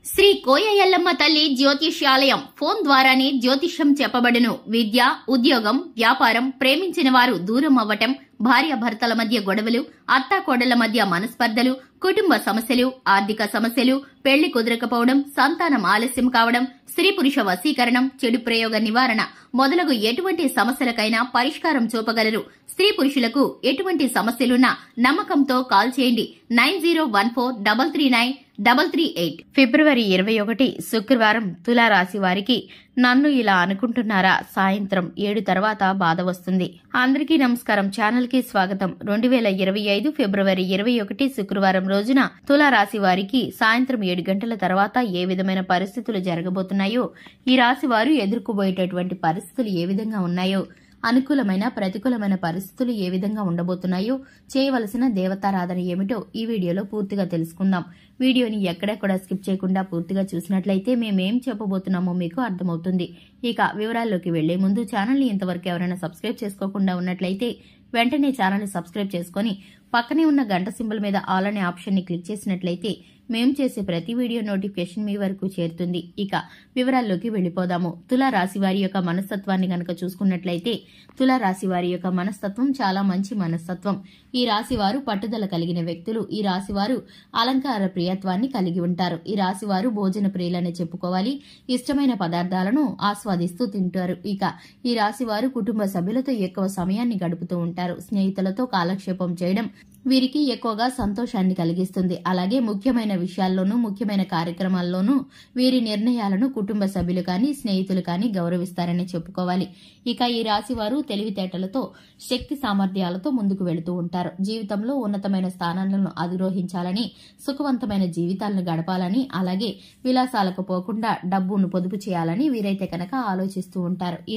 శ్రీ కోయ ఎల్లమ్మ తల్లి జ్యోతిష్యాలయం ఫోన్ ద్వారానే జ్యోతిష్యం చెప్పబడును. విద్య, ఉద్యోగం, వ్యాపారం, ప్రేమించిన వారు దూరం అవ్వటం, భార్యాభర్తల మధ్య గొడవలు, అత్తాకోడళ్ల మధ్య మనస్పర్ధలు, కుటుంబ సమస్యలు, ఆర్థిక సమస్యలు, పెళ్లి కుదరకపోవడం, సంతానం ఆలస్యం కావడం, స్త్రీ పురుష వశీకరణం, చెడు ప్రయోగ నివారణ మొదలగు ఎటువంటి సమస్యలకైనా పరిష్కారం చూపగలరు. స్త్రీ పురుషులకు ఎటువంటి సమస్యలున్నా నమ్మకంతో కాల్ చేయండి. 9014339338. ఫిబ్రవరి 21 శుక్రవారం తులారాశి వారికి నన్ను ఇలా అనుకుంటున్నారా? సాయంత్రం 7 తర్వాత బాధ వస్తుంది. అందరికీ నమస్కారం. ఛానల్ కి స్వాగతం. 2025 ఫిబ్రవరి 21 శుక్రవారం రోజున తులారాశి వారికి సాయంత్రం 7 గంటల తర్వాత ఏ విధమైన పరిస్థితులు జరగబోతున్నాయో, ఈ రాశి వారు ఎదుర్కోబోయేటటువంటి పరిస్థితులు ఏ విధంగా ఉన్నాయో, అనుకూలమైన ప్రతికూలమైన పరిస్థితులు ఏ విధంగా ఉండబోతున్నాయో, చేయవలసిన దేవతారాధన ఏమిటో ఈ వీడియోలో పూర్తిగా తెలుసుకుందాం. వీడియోని ఎక్కడా కూడా స్కిప్ చేయకుండా పూర్తిగా చూసినట్లయితే మేమేం చెప్పబోతున్నామో మీకు అర్థమవుతుంది. ఇక వివరాల్లోకి వెళ్లే ముందు ఛానల్ని ఇంతవరకు ఎవరైనా సబ్స్క్రైబ్ చేసుకోకుండా ఉన్నట్లయితే వెంటనే ఛానల్ని సబ్స్క్రైబ్ చేసుకుని పక్కనే ఉన్న గంట సింబల్ మీద ఆల్ అనే ఆప్షన్ ని క్లిక్ చేసినట్లయితే మేం చేసే ప్రతి వీడియో నోటిఫికేషన్ మీ వరకు చేరుతుంది. ఇక వివరాల్లోకి వెళ్లిపోదాము. తులారాశి వారి యొక్క మనస్తత్వాన్ని గనక చూసుకున్నట్లయితే తులారాశి వారి యొక్క మనస్తత్వం చాలా మంచి మనస్తత్వం. ఈ రాశి వారు పట్టుదల కలిగిన వ్యక్తులు. ఈ రాశి వారు అలంకార ప్రియత్వాన్ని కలిగి ఉంటారు. ఈ రాశి వారు భోజన ప్రియులనే చెప్పుకోవాలి. ఇష్టమైన పదార్థాలను ఆస్వాదిస్తూ తింటారు. ఇక ఈ రాశి వారు కుటుంబ సభ్యులతో ఎక్కువ సమయాన్ని గడుపుతూ ఉంటారు. స్నేహితులతో కాలక్షేపం చేయడం వీరికి ఎక్కువగా సంతోషాన్ని కలిగిస్తుంది. అలాగే ముఖ్యమైన విషయాల్లోనూ ముఖ్యమైన కార్యక్రమాల్లోనూ వీరి నిర్ణయాలను కుటుంబ సభ్యులు కానీ స్నేహితులు కానీ గౌరవిస్తారని చెప్పుకోవాలి. ఇక ఈ రాశి వారు తెలివితేటలతో శక్తి సామర్థ్యాలతో ముందుకు వెళుతూ ఉంటారు. జీవితంలో ఉన్నతమైన స్థానాలను అధిరోహించాలని, సుఖవంతమైన జీవితాలను గడపాలని, అలాగే విలాసాలకు పోకుండా డబ్బును పొదుపు చేయాలని వీరైతే కనుక ఆలోచిస్తూ ఉంటారు. ఈ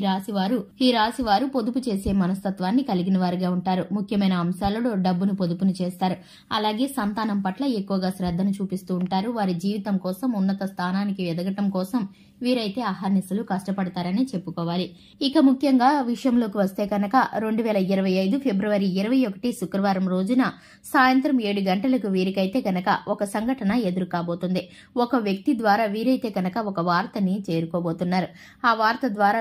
రాశి వారు పొదుపు చేసే మనస్తత్వాన్ని కలిగిన వారిగా ఉంటారు. ముఖ్యమైన అంశాలలో డబ్బును పొదుపును చేస్తారు. అలాగే సంతానం పట్ల ఎక్కువగా శ్రద్ధను చూపిస్తూ ఉంటారు. వారి జీవితం కోసం, ఉన్నత స్థానానికి ఎదగటం కోసం వీరైతే అహర్నిశలు కష్టపడతారని చెప్పుకోవాలి. ఇక ముఖ్యంగా విషయంలోకి వస్తే కనుక 2025 ఫిబ్రవరి 21 శుక్రవారం రోజున సాయంత్రం 7 గంటలకు వీరికైతే కనుక ఒక సంఘటన ఎదురు కాబోతుంది. ఒక వ్యక్తి ద్వారా వీరైతే కనుక ఒక వార్తని చేరుకోబోతున్నారు. ఆ వార్త ద్వారా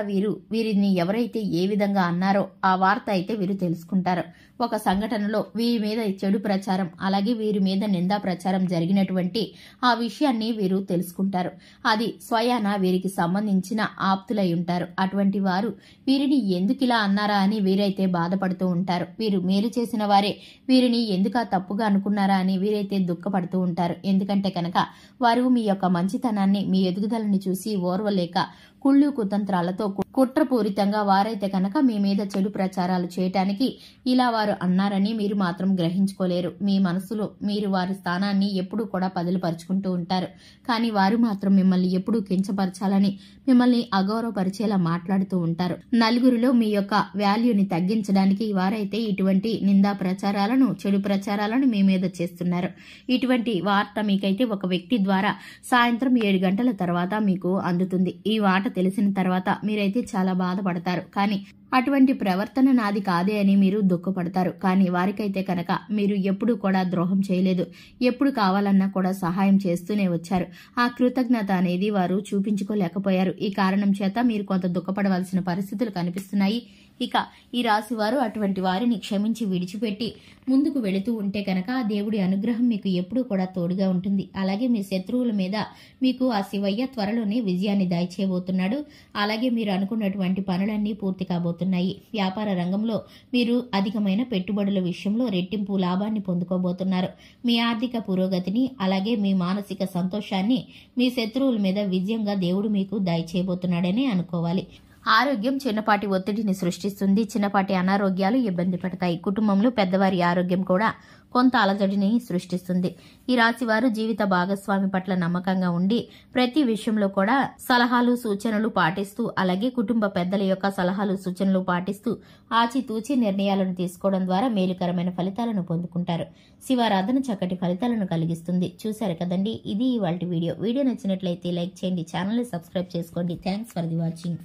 వీరిని ఎవరైతే ఏ విధంగా అన్నారో ఆ వార్త అయితే వీరు తెలుసుకుంటారు. ఒక సంఘటనలో వీరి మీద చెడు ప్రచారం, అలాగే వీరి మీద నిందా ప్రచారం జరిగినటువంటి ఆ విషయాన్ని వీరు తెలుసుకుంటారు. అది స్వయాన వీరికి సంబంధించిన ఆప్తులై ఉంటారు. అటువంటి వారు వీరిని ఎందుకిలా అన్నారా అని వీరైతే బాధపడుతూ ఉంటారు. వీరు మేలు చేసిన వారే వీరిని ఎందుకు తప్పుగా అనుకున్నారా అని వీరైతే దుఃఖపడుతూ ఉంటారు. ఎందుకంటే కనుక వారు మీ యొక్క మంచితనాన్ని, మీ ఎదుగుదలని చూసి ఓర్వలేక కుళ్ళు కుతంత్రాలతో కుట్రపూరితంగా వారైతే కనుక మీ మీద చెడు ప్రచారాలు చేయటానికి ఇలా వారు అన్నారని మీరు మాత్రం గ్రహించుకోలేరు. మీ మనసులో మీరు వారి స్థానాన్ని ఎప్పుడూ కూడా పదిలపరుచుకుంటూ ఉంటారు. కానీ వారు మాత్రం మిమ్మల్ని ఎప్పుడూ కించపరచాలని, మిమ్మల్ని అగౌరవపరిచేలా మాట్లాడుతూ ఉంటారు. నలుగురిలో మీ యొక్క వాల్యూని తగ్గించడానికి వారైతే ఇటువంటి నిందా ప్రచారాలను, చెడు ప్రచారాలను మీ మీద చేస్తున్నారు. ఇటువంటి వార్త మీకైతే ఒక వ్యక్తి ద్వారా సాయంత్రం 7 గంటల తర్వాత మీకు అందుతుంది. ఈ వార్త తెలిసిన తర్వాత మీరైతే చాలా బాధపడతారు. కానీ అటువంటి ప్రవర్తన నాది కాదే అని మీరు దుఃఖపడతారు. కానీ వారికైతే కనుక మీరు ఎప్పుడూ కూడా ద్రోహం చేయలేదు. ఎప్పుడు కావాలన్నా కూడా సహాయం చేస్తూనే వచ్చారు. ఆ కృతజ్ఞత అనేది వారు చూపించుకోలేకపోయారు. ఈ కారణం చేత మీరు కొంత దుఃఖపడవలసిన పరిస్థితులు కనిపిస్తున్నాయి. ఇక ఈ రాశి వారు అటువంటి వారిని క్షమించి విడిచిపెట్టి ముందుకు వెళుతూ ఉంటే కనుక దేవుడి అనుగ్రహం మీకు ఎప్పుడూ కూడా తోడుగా ఉంటుంది. అలాగే మీ శత్రువుల మీద మీకు ఆ శివయ్య త్వరలోనే విజయాన్ని దయచేయబోతున్నాడు. అలాగే మీరు అనుకున్నటువంటి పనులన్నీ పూర్తి కాబోతున్నాయి. వ్యాపార రంగంలో మీరు అధికమైన పెట్టుబడుల విషయంలో రెట్టింపు లాభాన్ని పొందుకోబోతున్నారు. మీ ఆర్థిక పురోగతిని, అలాగే మీ మానసిక సంతోషాన్ని మీ శత్రువుల మీద విజయంగా దేవుడు మీకు దయచేయబోతున్నాడని అనుకోవాలి. ఆరోగ్యం చిన్నపాటి ఒత్తిడిని సృష్టిస్తుంది. చిన్నపాటి అనారోగ్యాలు ఇబ్బంది పెడతాయి. కుటుంబంలో పెద్దవారి ఆరోగ్యం కూడా కొంత అలజడిని సృష్టిస్తుంది. ఈ రాశి వారు జీవిత భాగస్వామి పట్ల నమ్మకంగా ఉండి ప్రతి విషయంలో కూడా సలహాలు సూచనలు పాటిస్తూ, అలాగే కుటుంబ పెద్దల యొక్క సలహాలు సూచనలు పాటిస్తూ ఆచితూచి నిర్ణయాలను తీసుకోవడం ద్వారా మేలుకరమైన ఫలితాలను పొందుకుంటారు. శివారాధన చక్కటి ఫలితాలను కలిగిస్తుంది. చూశారు కదండి, ఇది ఇవాల్టి వీడియో. వీడియో నచ్చినట్లయితే లైక్ చేయండి, ఛానల్ ని సబ్స్క్రైబ్ చేసుకోండి. Thanks for the watching.